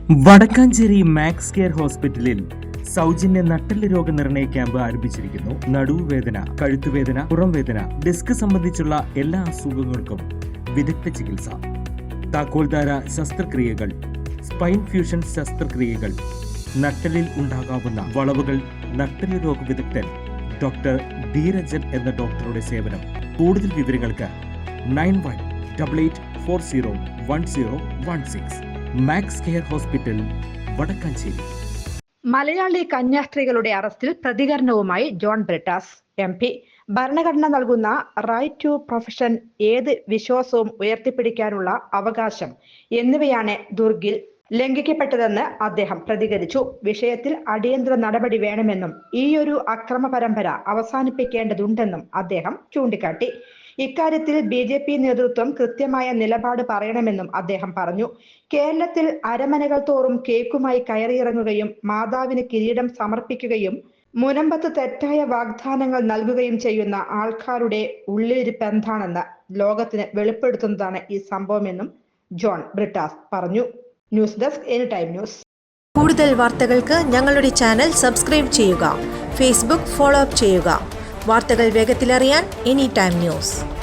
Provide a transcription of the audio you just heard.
Vadakkanchery max care ഹോസ്പിറ്റലിൽ സൗജന്യ നട്ടെല്ല് രോഗനിർണയ ക്യാമ്പ് ആരംഭിച്ചിരിക്കുന്നു. നടുവുവേദന, കഴുത്തുവേദന, പുറംവേദന, ഡിസ്ക് സംബന്ധിച്ചുള്ള എല്ലാ അസുഖങ്ങൾക്കും വിദഗ്ധ ചികിത്സ. താക്കോൽദാര ശസ്ത്രക്രിയകൾ, സ്പൈൻ ഫ്യൂഷൻ ശസ്ത്രക്രിയകൾ, നട്ടെല്ലിൽ ഉണ്ടാകാവുന്ന വളവുകൾ, നട്ടെല്ല് രോഗ വിദഗ്ധൻ ഡോക്ടർ ധീരജൻ എന്ന ഡോക്ടറുടെ സേവനം. കൂടുതൽ വിവരങ്ങൾക്ക് 9188401016 max care hospital, Vadakkanchery. Malayali കന്യാസ്ത്രീകളുടെ അറസ്റ്റിൽ പ്രതികരണവുമായി ജോൺ ബ്രിട്ടാസ് MP. ഭരണഘടന നൽകുന്ന റൈറ്റ് ടു പ്രൊഫഷൻ, ഏത് വിശ്വാസവും ഉയർത്തിപ്പിടിക്കാനുള്ള അവകാശം എന്നിവയാണ് ദുർഗിൽ ലംഘിക്കപ്പെട്ടതെന്ന് അദ്ദേഹം പ്രതികരിച്ചു. വിഷയത്തിൽ അടിയന്തര നടപടി വേണമെന്നും ഈയൊരു അക്രമ പരമ്പര അവസാനിപ്പിക്കേണ്ടതുണ്ടെന്നും അദ്ദേഹം ചൂണ്ടിക്കാട്ടി. ഇക്കാര്യത്തിൽ BJP നേതൃത്വം കൃത്യമായ നിലപാട് പറയണമെന്നും അദ്ദേഹം പറഞ്ഞു. കേരളത്തിൽ അരമനകൾ തോറും കേക്കുമായി കയറിയിറങ്ങുകയും മാതാവിന് കിരീടം സമർപ്പിക്കുകയും മുനമ്പത്ത് തെറ്റായ വാഗ്ദാനങ്ങൾ നൽകുകയും ചെയ്യുന്ന ആൾക്കാരുടെ ഉള്ളിലിരിപ്പ് എന്താണെന്ന് ലോകത്തിന് വെളിപ്പെടുത്തുന്നതാണ് ഈ സംഭവമെന്നും ജോൺ ബ്രിട്ടാസ് പറഞ്ഞു. News desk anytime news. കൂടുതൽ വാർത്തകൾക്ക് ഞങ്ങളുടെ ചാനൽ സബ്സ്ക്രൈബ് ചെയ്യുക. ഫേസ്ബുക്ക് ഫോളോ അപ്പ് ചെയ്യുക. വാർത്തകൾ വേഗത്തിലറിയാൻ എനിടൈം ന്യൂസ്.